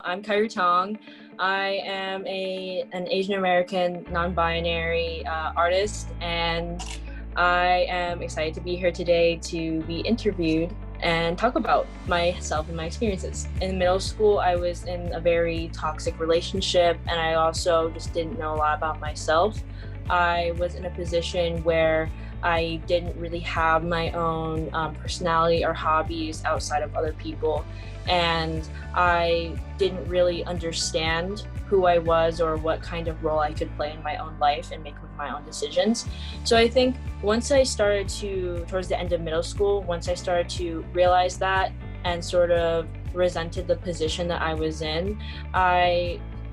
I'm Kairu. I am an Asian American non-binary artist, and I am excited to be here today to be interviewed and talk about myself and my experiences. In middle school, I was in a very toxic relationship, and I also just didn't know a lot about myself. I was in a position where I didn't really have my own personality or hobbies outside of other people. And I didn't really understand who I was or what kind of role I could play in my own life and make my own decisions. So I think once I started towards the end of middle school, once I started to realize that and sort of resented the position that I was in,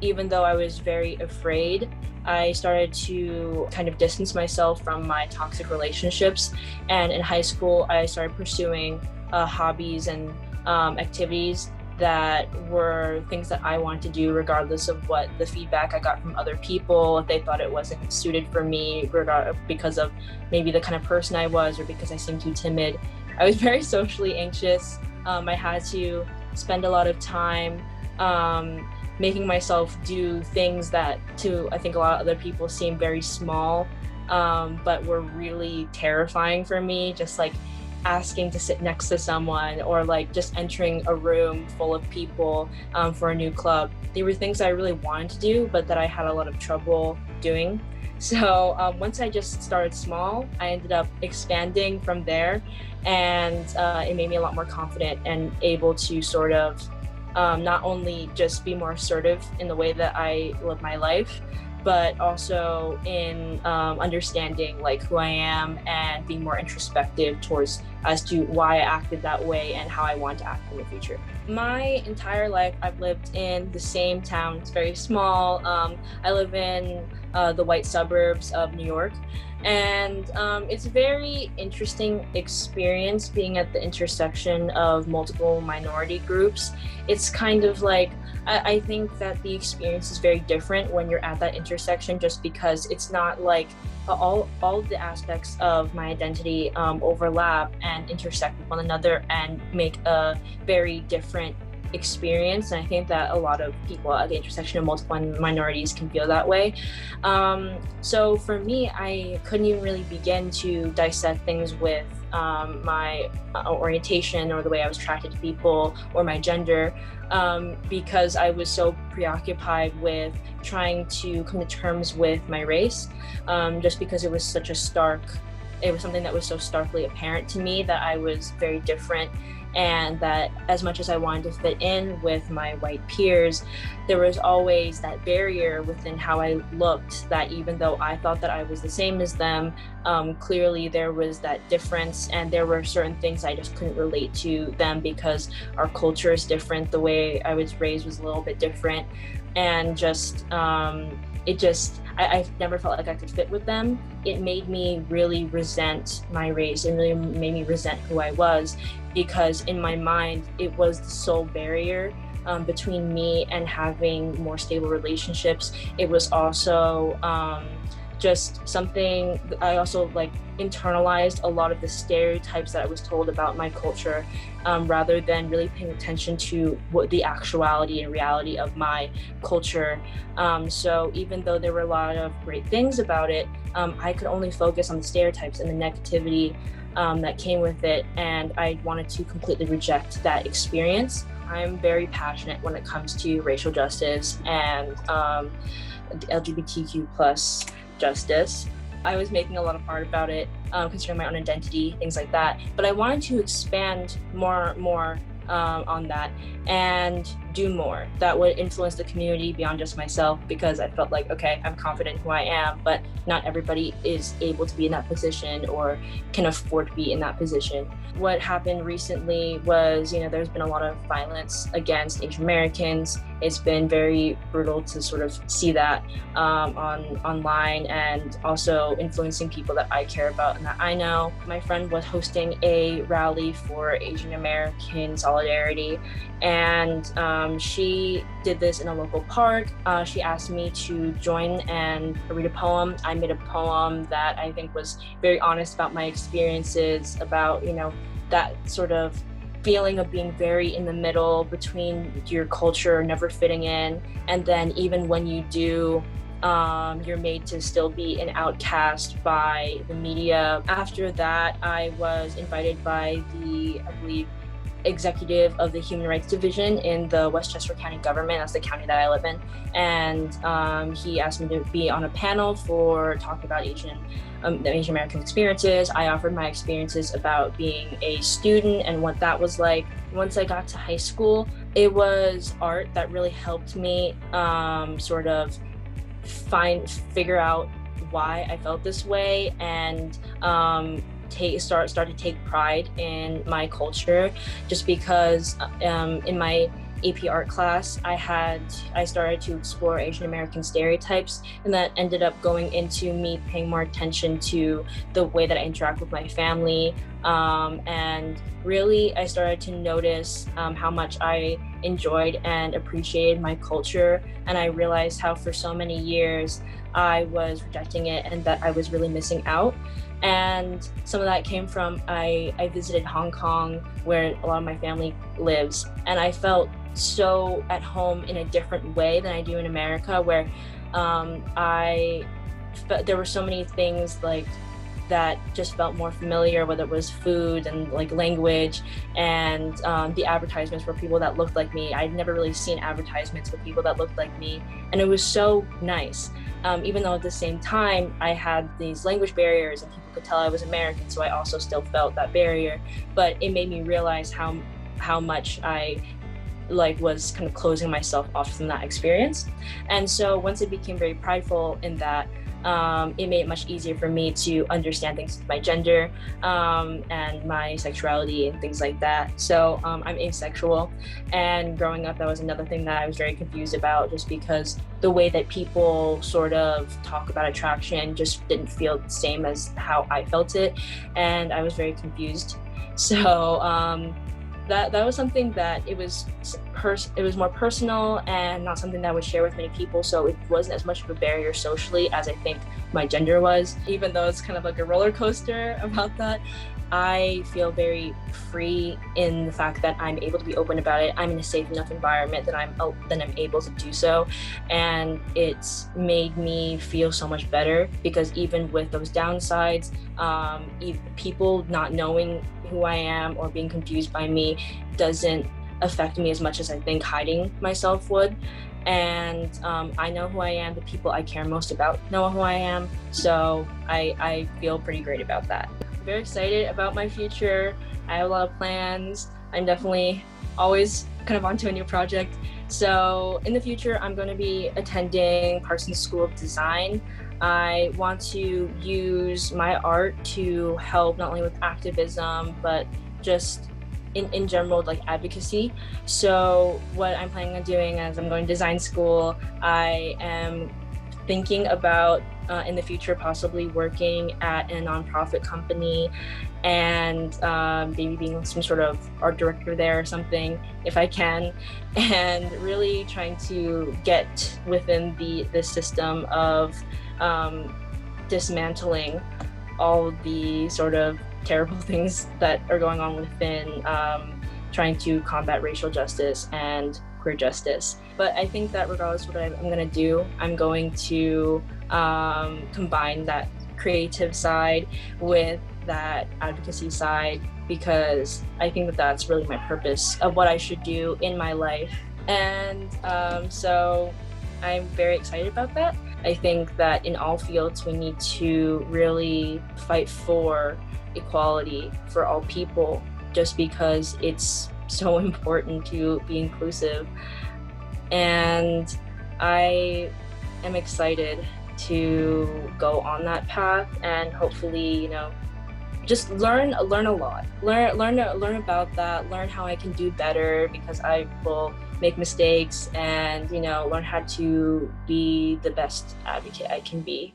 even though I was very afraid, I started to kind of distance myself from my toxic relationships. And in high school, I started pursuing hobbies and activities that were things that I wanted to do, regardless of what the feedback I got from other people, if they thought it wasn't suited for me, because of maybe the kind of person I was or because I seemed too timid. I was very socially anxious. I had to spend a lot of time making myself do things that to I think a lot of other people seem very small, but were really terrifying for me, just like asking to sit next to someone or like just entering a room full of people for a new club. They were things I really wanted to do, but that I had a lot of trouble doing. So once I just started small, I ended up expanding from there, and it made me a lot more confident and able to sort of not only just be more assertive in the way that I live my life, but also in understanding like who I am and being more introspective as to why I acted that way and how I want to act in the future. My entire life, I've lived in the same town. It's very small. I live in the white suburbs of New York. And it's a very interesting experience being at the intersection of multiple minority groups. It's kind of like, I think that the experience is very different when you're at that intersection, just because it's not like all of the aspects of my identity overlap and intersect with one another and make a very different experience. And I think that a lot of people at the intersection of multiple minorities can feel that way. So for me, I couldn't even really begin to dissect things with my orientation or the way I was attracted to people or my gender, because I was so preoccupied with trying to come to terms with my race, just because it was something that was so starkly apparent to me that I was very different, and that as much as I wanted to fit in with my white peers, there was always that barrier within how I looked, that even though I thought that I was the same as them, clearly there was that difference, and there were certain things I just couldn't relate to them because our culture is different, the way I was raised was a little bit different, and I never felt like I could fit with them. It made me really resent my race. It really made me resent who I was, because in my mind, it was the sole barrier between me and having more stable relationships. It was also just something I also like internalized a lot of the stereotypes that I was told about my culture, rather than really paying attention to what the actuality and reality of my culture. So even though there were a lot of great things about it, I could only focus on the stereotypes and the negativity that came with it, and I wanted to completely reject that experience. I'm very passionate when it comes to racial justice and LGBTQ plus justice. I was making a lot of art about it, considering my own identity, things like that. But I wanted to expand more on that and do more that would influence the community beyond just myself, because I felt like, okay, I'm confident in who I am, but not everybody is able to be in that position or can afford to be in that position. What happened recently was, there's been a lot of violence against Asian Americans. It's been very brutal to sort of see that online, and also influencing people that I care about and that I know. My friend was hosting a rally for Asian American solidarity, and she did this in a local park. She asked me to join and read a poem. I made a poem that I think was very honest about my experiences, about, that sort of feeling of being very in the middle between your culture, never fitting in, and then even when you do, you're made to still be an outcast by the media. After that, I was invited by I believe, executive of the Human Rights Division in the Westchester County government. That's the county that I live in. And he asked me to be on a panel for talking about the Asian American experiences. I offered my experiences about being a student and what that was like. Once I got to high school, it was art that really helped me sort of figure out why I felt this way, and start to take pride in my culture, just because in my AP art class I started to explore Asian American stereotypes, and that ended up going into me paying more attention to the way that I interact with my family, and really I started to notice how much I enjoyed and appreciated my culture, and I realized how for so many years I was rejecting it and that I was really missing out. And some of that came from I visited Hong Kong, where a lot of my family lives, and I felt so at home in a different way than I do in America, where there were so many things like that just felt more familiar, whether it was food and like language, and the advertisements were people that looked like me. I'd never really seen advertisements with people that looked like me, and it was so nice. Even though at the same time I had these language barriers and people could tell I was American, so I also still felt that barrier. But it made me realize how much I was kind of closing myself off from that experience. And so once I became very prideful in that, it made it much easier for me to understand things like my gender and my sexuality and things like that. So I'm asexual, and growing up, that was another thing that I was very confused about, just because the way that people sort of talk about attraction just didn't feel the same as how I felt it, and I was very confused. So that was something that it was more personal and not something that I would share with many people, so it wasn't as much of a barrier socially as I think my gender was. Even though it's kind of like a roller coaster about that, I feel very free in the fact that I'm able to be open about it. I'm in a safe enough environment that I'm able to do so, and it's made me feel so much better, because even with those downsides, people not knowing who I am or being confused by me doesn't affect me as much as I think hiding myself would. And I know who I am. The people I care most about know who I am, so I feel pretty great about that. Very excited about my future. I have a lot of plans. I'm definitely always kind of onto a new project. So in the future, I'm going to be attending Parsons School of Design. I want to use my art to help not only with activism, but just in general, like advocacy. So what I'm planning on doing as I'm going to design school, I am thinking about in the future possibly working at a nonprofit company, and maybe being some sort of art director there or something if I can, and really trying to get within the system of dismantling all the sort of terrible things that are going on within trying to combat racial justice and queer justice. But I think that regardless of what I'm going to do, I'm going to combine that creative side with that advocacy side, because I think that that's really my purpose of what I should do in my life. And so I'm very excited about that. I think that in all fields, we need to really fight for equality for all people, just because it's so important to be inclusive. And I am excited to go on that path, and hopefully, just learn a lot. Learn about that, learn how I can do better, because I will make mistakes, and learn how to be the best advocate I can be.